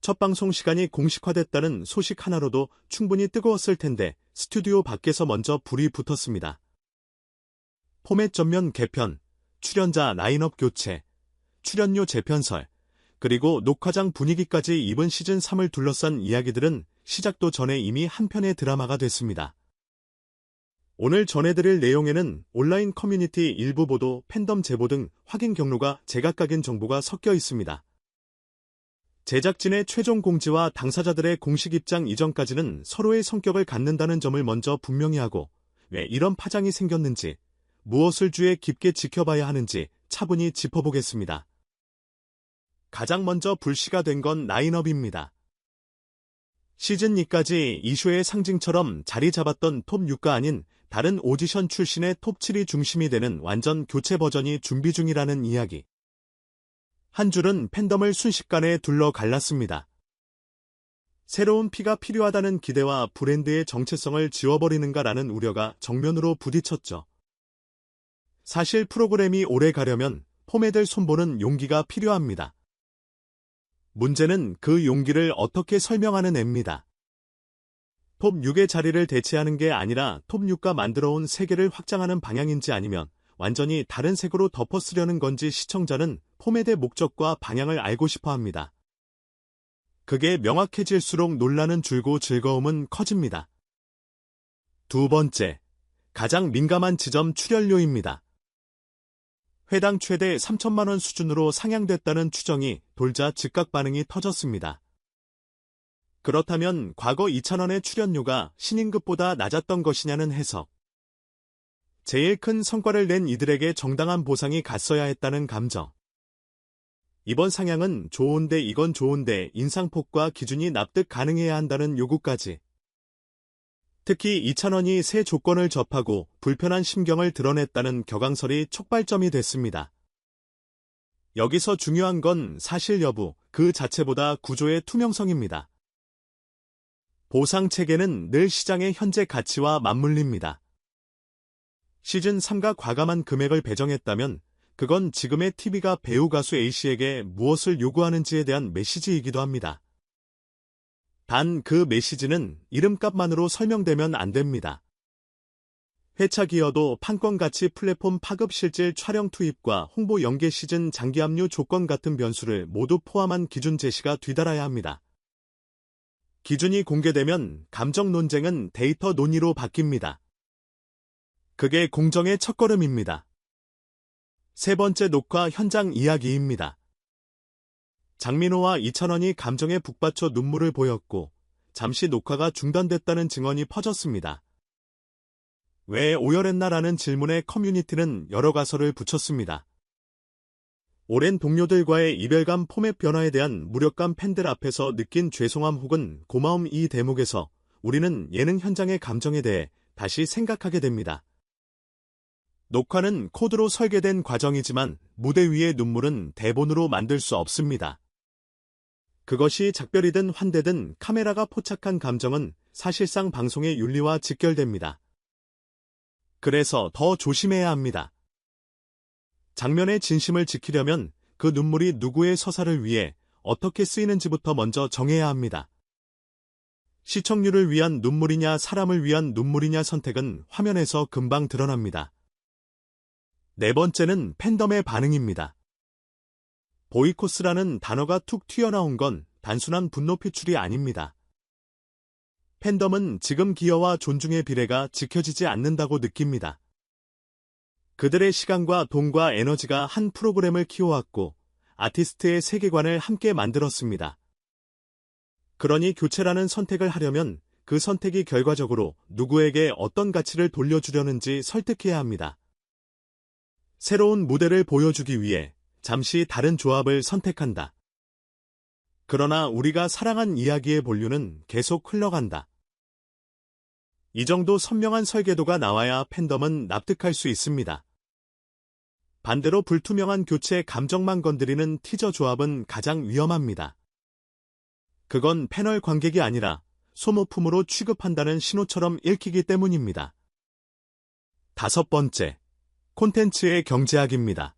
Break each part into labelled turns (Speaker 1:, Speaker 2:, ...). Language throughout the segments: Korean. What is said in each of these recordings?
Speaker 1: 첫 방송 시간이 공식화됐다는 소식 하나로도 충분히 뜨거웠을 텐데 스튜디오 밖에서 먼저 불이 붙었습니다. 포맷 전면 개편, 출연자 라인업 교체, 출연료 재편설, 그리고 녹화장 분위기까지 이번 시즌3을 둘러싼 이야기들은 시작도 전에 이미 한 편의 드라마가 됐습니다. 오늘 전해드릴 내용에는 온라인 커뮤니티 일부 보도, 팬덤 제보 등 확인 경로가 제각각인 정보가 섞여 있습니다. 제작진의 최종 공지와 당사자들의 공식 입장 이전까지는 서로의 성격을 갖는다는 점을 먼저 분명히 하고 왜 이런 파장이 생겼는지, 무엇을 주의 깊게 지켜봐야 하는지 차분히 짚어보겠습니다. 가장 먼저 불씨가 된 건 라인업입니다. 시즌2까지 이슈의 상징처럼 자리 잡았던 톱6가 아닌 다른 오디션 출신의 톱7이 중심이 되는 완전 교체 버전이 준비 중이라는 이야기. 한 줄은 팬덤을 순식간에 둘러 갈랐습니다. 새로운 피가 필요하다는 기대와 브랜드의 정체성을 지워버리는가라는 우려가 정면으로 부딪혔죠. 사실 프로그램이 오래 가려면 포맷을 손보는 용기가 필요합니다. 문제는 그 용기를 어떻게 설명하는 애입니다. 톱6의 자리를 대체하는 게 아니라 톱6가 만들어온 세계를 확장하는 방향인지 아니면 완전히 다른 색으로 덮어쓰려는 건지 시청자는 포맷의 목적과 방향을 알고 싶어 합니다. 그게 명확해질수록 논란은 줄고 즐거움은 커집니다. 두 번째, 가장 민감한 지점 출연료입니다. 회당 최대 3천만 원 수준으로 상향됐다는 추정이 돌자 즉각 반응이 터졌습니다. 그렇다면 과거 2,000원의 출연료가 신인급보다 낮았던 것이냐는 해석. 제일 큰 성과를 낸 이들에게 정당한 보상이 갔어야 했다는 감정. 이번 상향은 좋은데 이건 좋은데 인상폭과 기준이 납득 가능해야 한다는 요구까지. 특히 2,000원이 새 조건을 접하고 불편한 심경을 드러냈다는 격앙설이 촉발점이 됐습니다. 여기서 중요한 건 사실 여부, 그 자체보다 구조의 투명성입니다. 보상 체계는 늘 시장의 현재 가치와 맞물립니다. 시즌3가 과감한 금액을 배정했다면 그건 지금의 TV가 배우 가수 A씨에게 무엇을 요구하는지에 대한 메시지이기도 합니다. 단 그 메시지는 이름값만으로 설명되면 안 됩니다. 회차 기여도 판권가치 플랫폼 파급 실질 촬영 투입과 홍보 연계 시즌 장기 합류 조건 같은 변수를 모두 포함한 기준 제시가 뒤따라야 합니다. 기준이 공개되면 감정 논쟁은 데이터 논의로 바뀝니다. 그게 공정의 첫걸음입니다. 세 번째 녹화 현장 이야기입니다. 장민호와 이찬원이 감정에 북받쳐 눈물을 보였고 잠시 녹화가 중단됐다는 증언이 퍼졌습니다. 왜 오열했나라는 질문에 커뮤니티는 여러 가설을 붙였습니다. 오랜 동료들과의 이별감 포맷 변화에 대한 무력감, 팬들 앞에서 느낀 죄송함 혹은 고마움, 이 대목에서 우리는 예능 현장의 감정에 대해 다시 생각하게 됩니다. 녹화는 코드로 설계된 과정이지만 무대 위의 눈물은 대본으로 만들 수 없습니다. 그것이 작별이든 환대든 카메라가 포착한 감정은 사실상 방송의 윤리와 직결됩니다. 그래서 더 조심해야 합니다. 장면의 진심을 지키려면 그 눈물이 누구의 서사를 위해 어떻게 쓰이는지부터 먼저 정해야 합니다. 시청률을 위한 눈물이냐 사람을 위한 눈물이냐 선택은 화면에서 금방 드러납니다. 네 번째는 팬덤의 반응입니다. 보이콧이라는 단어가 툭 튀어나온 건 단순한 분노 표출이 아닙니다. 팬덤은 지금 기여와 존중의 비례가 지켜지지 않는다고 느낍니다. 그들의 시간과 돈과 에너지가 한 프로그램을 키워왔고 아티스트의 세계관을 함께 만들었습니다. 그러니 교체라는 선택을 하려면 그 선택이 결과적으로 누구에게 어떤 가치를 돌려주려는지 설득해야 합니다. 새로운 무대를 보여주기 위해 잠시 다른 조합을 선택한다. 그러나 우리가 사랑한 이야기의 본류는 계속 흘러간다. 이 정도 선명한 설계도가 나와야 팬덤은 납득할 수 있습니다. 반대로 불투명한 교체 감정만 건드리는 티저 조합은 가장 위험합니다. 그건 패널 관객이 아니라 소모품으로 취급한다는 신호처럼 읽히기 때문입니다. 다섯 번째, 콘텐츠의 경제학입니다.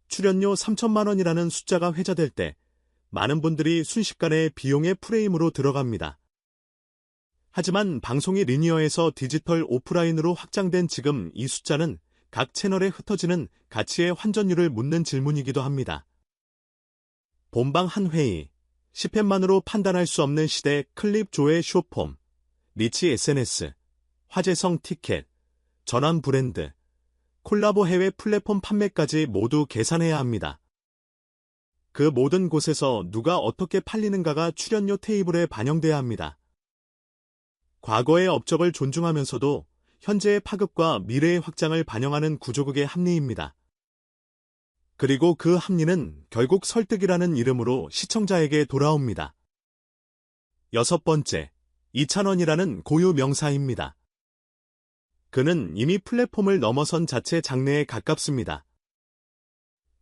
Speaker 1: 출연료 3천만 원이라는 숫자가 회자될 때 많은 분들이 순식간에 비용의 프레임으로 들어갑니다. 하지만 방송이 리니어에서 디지털 오프라인으로 확장된 지금 이 숫자는 각 채널에 흩어지는 가치의 환전율을 묻는 질문이기도 합니다. 본방 한 회의, 10회만으로 판단할 수 없는 시대 클립 조회 숏폼, 리치 SNS, 화제성 티켓, 전환 브랜드, 콜라보 해외 플랫폼 판매까지 모두 계산해야 합니다. 그 모든 곳에서 누가 어떻게 팔리는가가 출연료 테이블에 반영돼야 합니다. 과거의 업적을 존중하면서도 현재의 파급과 미래의 확장을 반영하는 구조극의 합리입니다. 그리고 그 합리는 결국 설득이라는 이름으로 시청자에게 돌아옵니다. 6번째, 이찬원이라는 고유 명사입니다. 그는 이미 플랫폼을 넘어선 자체 장르에 가깝습니다.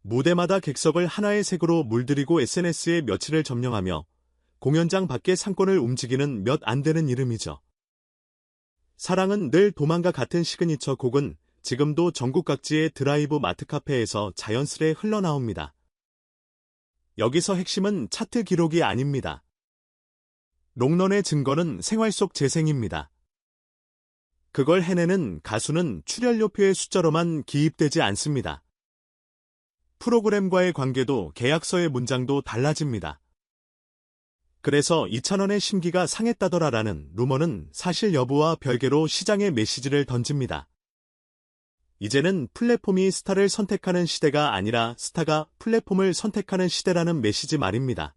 Speaker 1: 무대마다 객석을 하나의 색으로 물들이고 SNS에 며칠을 점령하며 공연장 밖의 상권을 움직이는 몇 안 되는 이름이죠. 사랑은 늘 도망가 같은 시그니처 곡은 지금도 전국 각지의 드라이브 마트 카페에서 자연스레 흘러나옵니다. 여기서 핵심은 차트 기록이 아닙니다. 롱런의 증거는 생활 속 재생입니다. 그걸 해내는 가수는 출연료표의 숫자로만 기입되지 않습니다. 프로그램과의 관계도 계약서의 문장도 달라집니다. 그래서 이찬원의 심기가 상했다더라라는 루머는 사실 여부와 별개로 시장에 메시지를 던집니다. 이제는 플랫폼이 스타를 선택하는 시대가 아니라 스타가 플랫폼을 선택하는 시대라는 메시지 말입니다.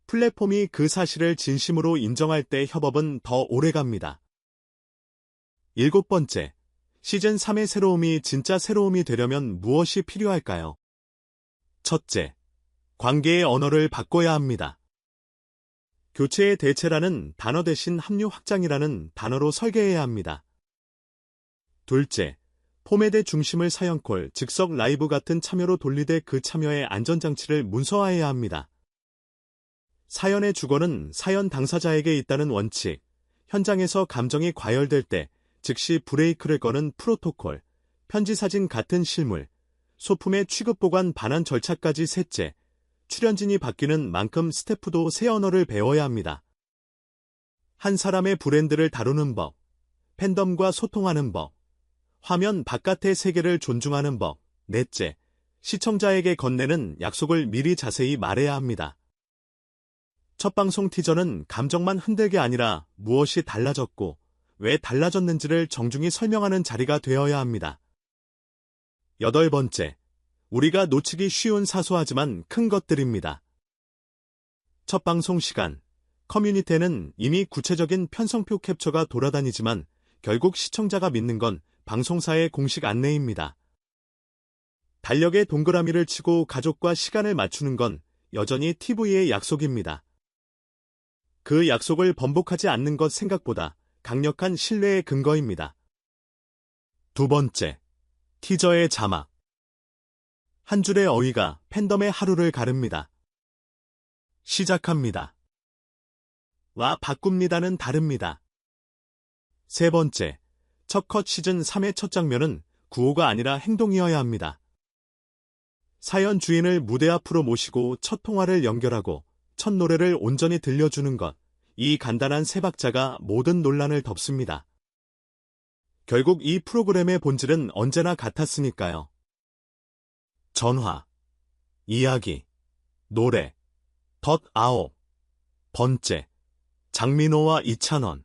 Speaker 1: 플랫폼이 그 사실을 진심으로 인정할 때 협업은 더 오래갑니다. 7번째, 시즌 3의 새로움이 진짜 새로움이 되려면 무엇이 필요할까요? 첫째, 관계의 언어를 바꿔야 합니다. 교체의 대체라는 단어 대신 합류 확장이라는 단어로 설계해야 합니다. 둘째, 포매대 중심을 사연콜, 즉석 라이브 같은 참여로 돌리되 그 참여의 안전장치를 문서화해야 합니다. 사연의 주권은 사연 당사자에게 있다는 원칙, 현장에서 감정이 과열될 때 즉시 브레이크를 거는 프로토콜, 편지사진 같은 실물, 소품의 취급보관 반환 절차까지 셋째, 출연진이 바뀌는 만큼 스태프도 새 언어를 배워야 합니다. 한 사람의 브랜드를 다루는 법, 팬덤과 소통하는 법, 화면 바깥의 세계를 존중하는 법, 넷째, 시청자에게 건네는 약속을 미리 자세히 말해야 합니다. 첫 방송 티저는 감정만 흔들게 아니라 무엇이 달라졌고 왜 달라졌는지를 정중히 설명하는 자리가 되어야 합니다. 8번째, 우리가 놓치기 쉬운 사소하지만 큰 것들입니다. 첫 방송 시간, 커뮤니티에는 이미 구체적인 편성표 캡처가 돌아다니지만 결국 시청자가 믿는 건 방송사의 공식 안내입니다. 달력에 동그라미를 치고 가족과 시간을 맞추는 건 여전히 TV의 약속입니다. 그 약속을 번복하지 않는 것 생각보다 강력한 신뢰의 근거입니다. 두 번째, 티저의 자막. 한 줄의 어휘가 팬덤의 하루를 가릅니다. 시작합니다. 와 바꿉니다는 다릅니다. 세 번째, 첫 컷 시즌 3의 첫 장면은 구호가 아니라 행동이어야 합니다. 사연 주인을 무대 앞으로 모시고 첫 통화를 연결하고 첫 노래를 온전히 들려주는 것, 이 간단한 세 박자가 모든 논란을 덮습니다. 결국 이 프로그램의 본질은 언제나 같았으니까요. 전화, 이야기, 노래, 덧아홉 번째, 장민호와 이찬원.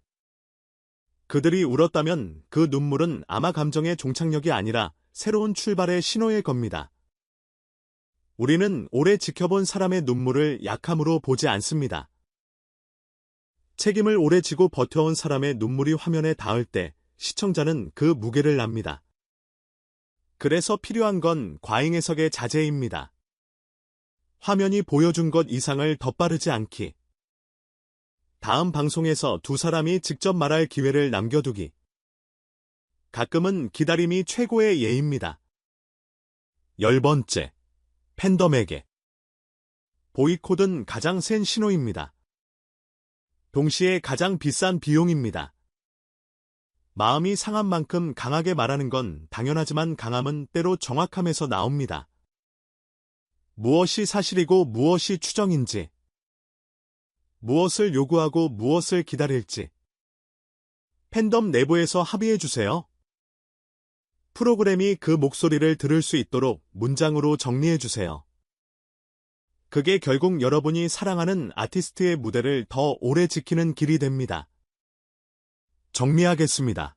Speaker 1: 그들이 울었다면 그 눈물은 아마 감정의 종착역이 아니라 새로운 출발의 신호일 겁니다. 우리는 오래 지켜본 사람의 눈물을 약함으로 보지 않습니다. 책임을 오래 지고 버텨온 사람의 눈물이 화면에 닿을 때 시청자는 그 무게를 납니다. 그래서 필요한 건 과잉 해석의 자제입니다. 화면이 보여준 것 이상을 덧바르지 않기. 다음 방송에서 두 사람이 직접 말할 기회를 남겨두기. 가끔은 기다림이 최고의 예입니다. 10번째, 팬덤에게. 보이콧은 가장 센 신호입니다. 동시에 가장 비싼 비용입니다. 마음이 상한 만큼 강하게 말하는 건 당연하지만 강함은 때로 정확함에서 나옵니다. 무엇이 사실이고 무엇이 추정인지, 무엇을 요구하고 무엇을 기다릴지, 팬덤 내부에서 합의해주세요. 프로그램이 그 목소리를 들을 수 있도록 문장으로 정리해주세요. 그게 결국 여러분이 사랑하는 아티스트의 무대를 더 오래 지키는 길이 됩니다. 정리하겠습니다.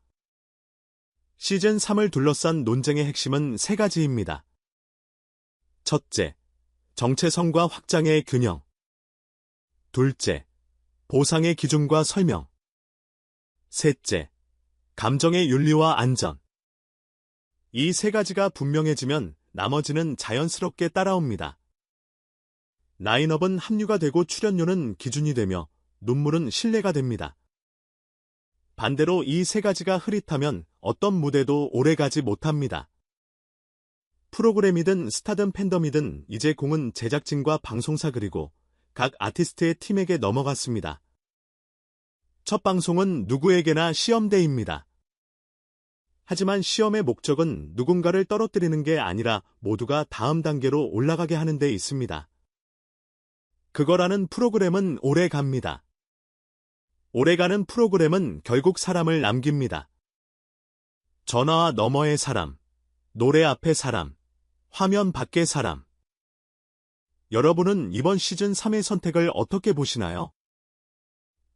Speaker 1: 시즌 3을 둘러싼 논쟁의 핵심은 세 가지입니다. 첫째, 정체성과 확장의 균형. 둘째, 보상의 기준과 설명. 셋째, 감정의 윤리와 안전. 이 세 가지가 분명해지면 나머지는 자연스럽게 따라옵니다. 라인업은 합류가 되고 출연료는 기준이 되며 눈물은 신뢰가 됩니다. 반대로 이 세 가지가 흐릿하면 어떤 무대도 오래가지 못합니다. 프로그램이든 스타든 팬덤이든 이제 공은 제작진과 방송사 그리고 각 아티스트의 팀에게 넘어갔습니다. 첫 방송은 누구에게나 시험대입니다. 하지만 시험의 목적은 누군가를 떨어뜨리는 게 아니라 모두가 다음 단계로 올라가게 하는 데 있습니다. 그거라는 프로그램은 오래 갑니다. 오래가는 프로그램은 결국 사람을 남깁니다. 전화와 너머의 사람, 노래 앞의 사람, 화면 밖의 사람. 여러분은 이번 시즌 3의 선택을 어떻게 보시나요?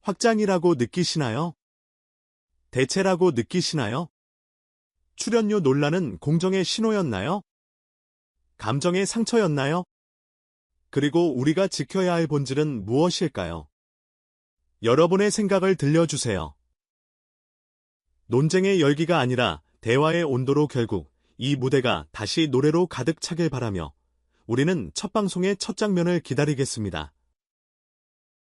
Speaker 1: 확장이라고 느끼시나요? 대체라고 느끼시나요? 출연료 논란은 공정의 신호였나요? 감정의 상처였나요? 그리고 우리가 지켜야 할 본질은 무엇일까요? 여러분의 생각을 들려주세요. 논쟁의 열기가 아니라 대화의 온도로 결국 이 무대가 다시 노래로 가득 차길 바라며 우리는 첫 방송의 첫 장면을 기다리겠습니다.